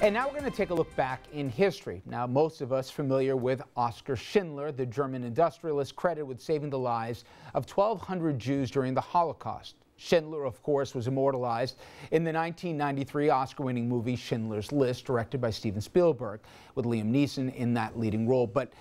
And now we're going to take a look back in history. Now, most of us familiar with Oskar Schindler, the German industrialist credited with saving the lives of 1,200 Jews during the Holocaust. Schindler, of course, was immortalized in the 1993 Oscar-winning movie Schindler's List, directed by Steven Spielberg, with Liam Neeson in that leading role. But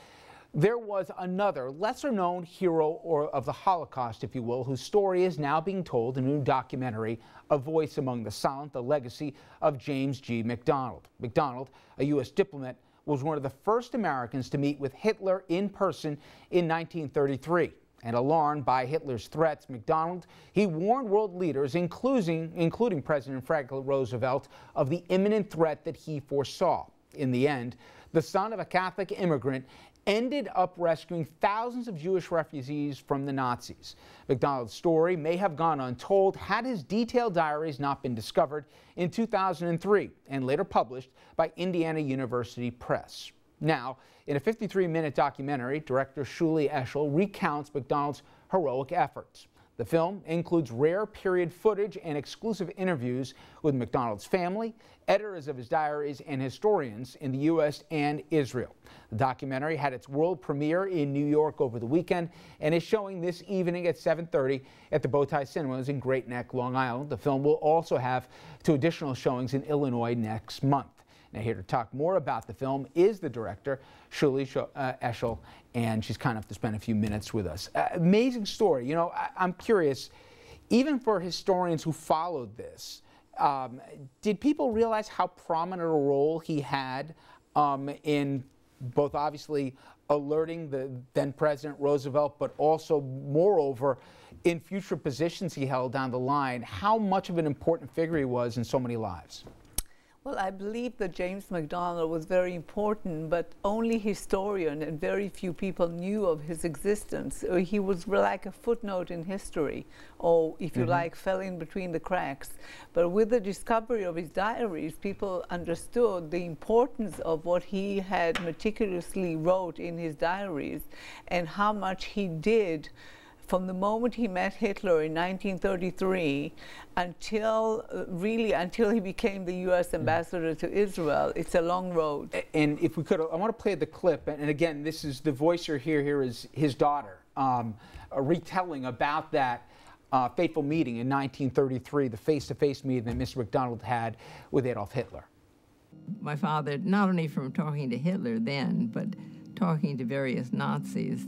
there was another lesser-known hero of the Holocaust, if you will, whose story is now being told in a new documentary, A Voice Among the Silent, the legacy of James G. Mcdonald. Mcdonald, a U.S. diplomat, was one of the first Americans to meet with Hitler in person in 1933. And alarmed by Hitler's threats, MacDonald, he warned world leaders, including President Franklin Roosevelt, of the imminent threat that he foresaw. In the end, the son of a Catholic immigrant ended up rescuing thousands of Jewish refugees from the Nazis. MacDonald's story may have gone untold had his detailed diaries not been discovered in 2003 and later published by Indiana University Press. Now, in a 53-minute documentary, director Shuli Eshel recounts MacDonald's heroic efforts. The film includes rare period footage and exclusive interviews with MacDonald's family, editors of his diaries, and historians in the U.S. and Israel. The documentary had its world premiere in New York over the weekend and is showing this evening at 7:30 at the Bowtie Cinemas in Great Neck, Long Island. The film will also have 2 additional showings in Illinois next month. Now, here to talk more about the film is the director, Shuli Eshel, and she's kind enough to spend a few minutes with us. Amazing story. You know, I'm curious, even for historians who followed this, did people realize how prominent a role he had in both obviously alerting the then President Roosevelt, but also, moreover, in future positions he held down the line, how much of an important figure he was in so many lives? Well, I believe that James McDonald was very important, but only historian and very few people knew of his existence. He was like a footnote in history, or if you like, fell in between the cracks. But with the discovery of his diaries, people understood the importance of what he had meticulously wrote in his diaries and how much he did from the moment he met Hitler in 1933 until he became the U.S. ambassador to Israel. It's a long road. And if we could, I want to play the clip. And again, this is the voice you hear here is his daughter, a retelling about that fateful meeting in 1933, the face-to-face meeting that Mr. MacDonald had with Adolf Hitler. My father, not only from talking to Hitler then, but talking to various Nazis,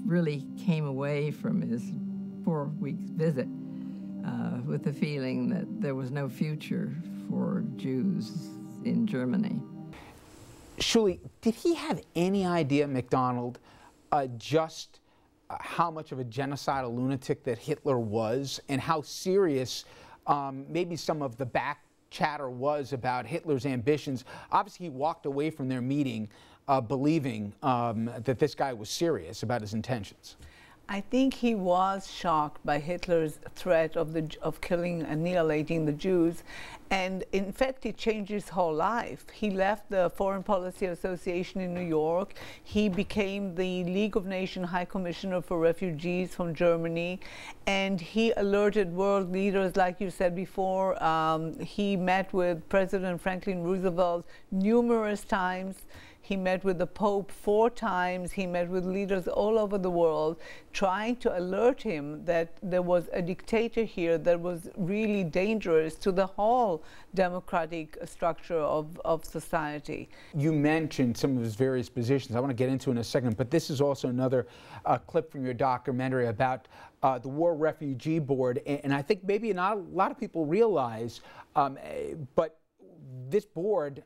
really came away from his 4-week visit with the feeling that there was no future for Jews in Germany. Shuli, did he have any idea, MacDonald, just how much of a genocidal lunatic that Hitler was and how serious maybe some of the back chatter was about Hitler's ambitions? Obviously, he walked away from their meeting believing that this guy was serious about his intentions. I think he was shocked by Hitler's threat of killing, annihilating the Jews, and in fact it changed his whole life. He left the Foreign Policy Association in New York. He became the League of Nations High Commissioner for Refugees from Germany, and he alerted world leaders, like you said before. He met with President Franklin Roosevelt numerous times. He met with the Pope 4 times. He met with leaders all over the world, trying to alert him that there was a dictator here that was really dangerous to the whole democratic structure of society. You mentioned some of his various positions. I want to get into in a second, but this is also another clip from your documentary about the War Refugee Board, and I think maybe not a lot of people realize, but this board,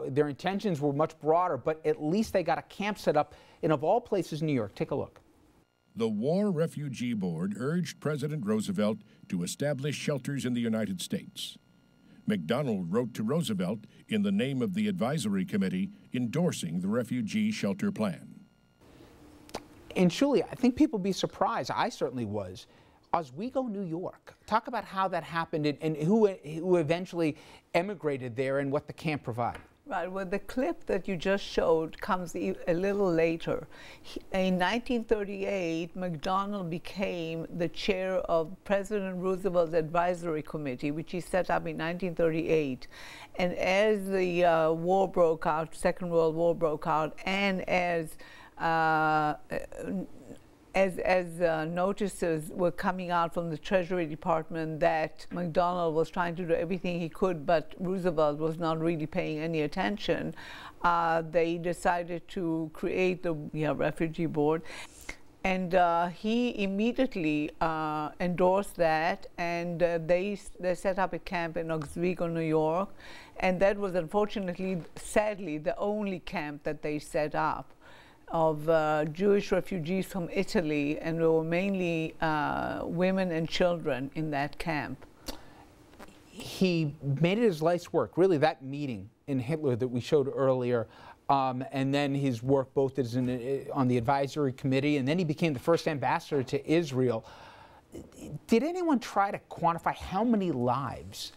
their intentions were much broader, but at least they got a camp set up in, of all places, New York. Take a look. The War Refugee Board urged President Roosevelt to establish shelters in the United States. MacDonald wrote to Roosevelt in the name of the advisory committee endorsing the refugee shelter plan. And Shuli, I think people would be surprised, I certainly was, Oswego, New York. Talk about how that happened and who eventually emigrated there and what the camp provided. Right, well, the clip that you just showed comes a little later. In 1938, MacDonald became the chair of President Roosevelt's Advisory Committee, which he set up in 1938. And as the war broke out, Second World War broke out, and as notices were coming out from the Treasury Department that MacDonald was trying to do everything he could, but Roosevelt was not really paying any attention, they decided to create the Refugee Board. And he immediately endorsed that, and they set up a camp in Oswego, New York, and that was unfortunately, sadly, the only camp that they set up of Jewish refugees from Italy, and there were mainly women and children in that camp. He made it his life's work, really, that meeting in Hitler that we showed earlier, and then his work both as on the advisory committee, and then he became the first ambassador to Israel. Did anyone try to quantify how many lives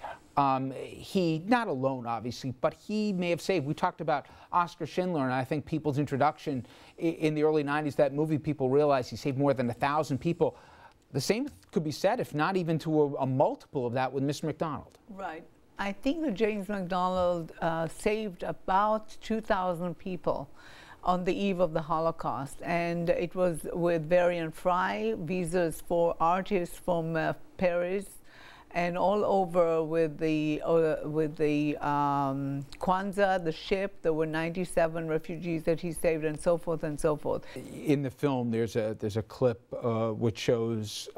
he, not alone obviously, but he may have saved? We talked about Oskar Schindler, and I think people's introduction in the early 90s, that movie, people realized he saved more than 1,000 people. The same could be said, if not even to a multiple of that, with Mr. McDonald. Right. I think that James McDonald saved about 2,000 people on the eve of the Holocaust, and it was with Varian Fry, visas for artists from Paris, and all over with the Kwanzaa, the ship. There were 97 refugees that he saved, and so forth and so forth. In the film, there's a clip which shows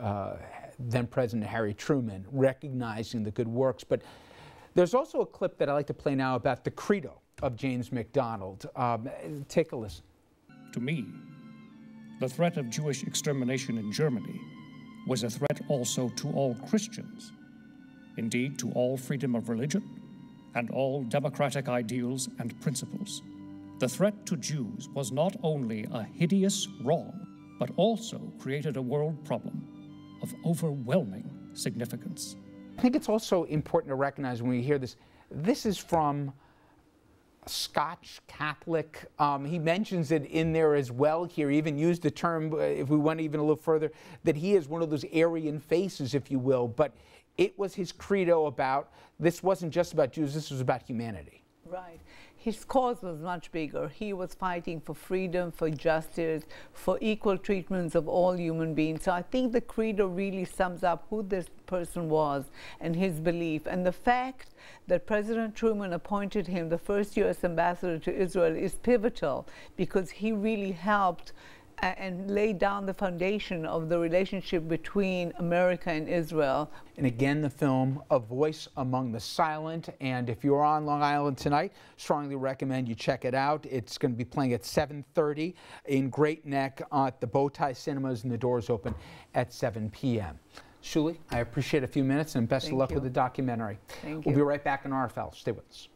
then President Harry Truman recognizing the good works, but there's also a clip that I like to play now about the Credo of James McDonald. Take a listen. To me, the threat of Jewish extermination in Germany was a threat also to all Christians, indeed to all freedom of religion and all democratic ideals and principles. The threat to Jews was not only a hideous wrong, but also created a world problem of overwhelming significance. I think it's also important to recognize when we hear this, this is from a Scotch Catholic. He mentions it in there as well here. He even used the term, if we went even a little further, that he is one of those Aryan faces, if you will. But it was his credo about, this wasn't just about Jews, this was about humanity. Right. His cause was much bigger. He was fighting for freedom, for justice, for equal treatments of all human beings. So I think the Credo really sums up who this person was and his belief. And the fact that President Truman appointed him the first U.S. ambassador to Israel is pivotal, because he really helped and laid down the foundation of the relationship between America and Israel. And again, the film, A Voice Among the Silent. And if you're on Long Island tonight, strongly recommend you check it out. It's going to be playing at 7:30 in Great Neck at the Bowtie Cinemas, and the doors open at 7 p.m. Shuli, I appreciate a few minutes, and best of luck with the documentary. Thank you. We'll be right back on RFL. Stay with us.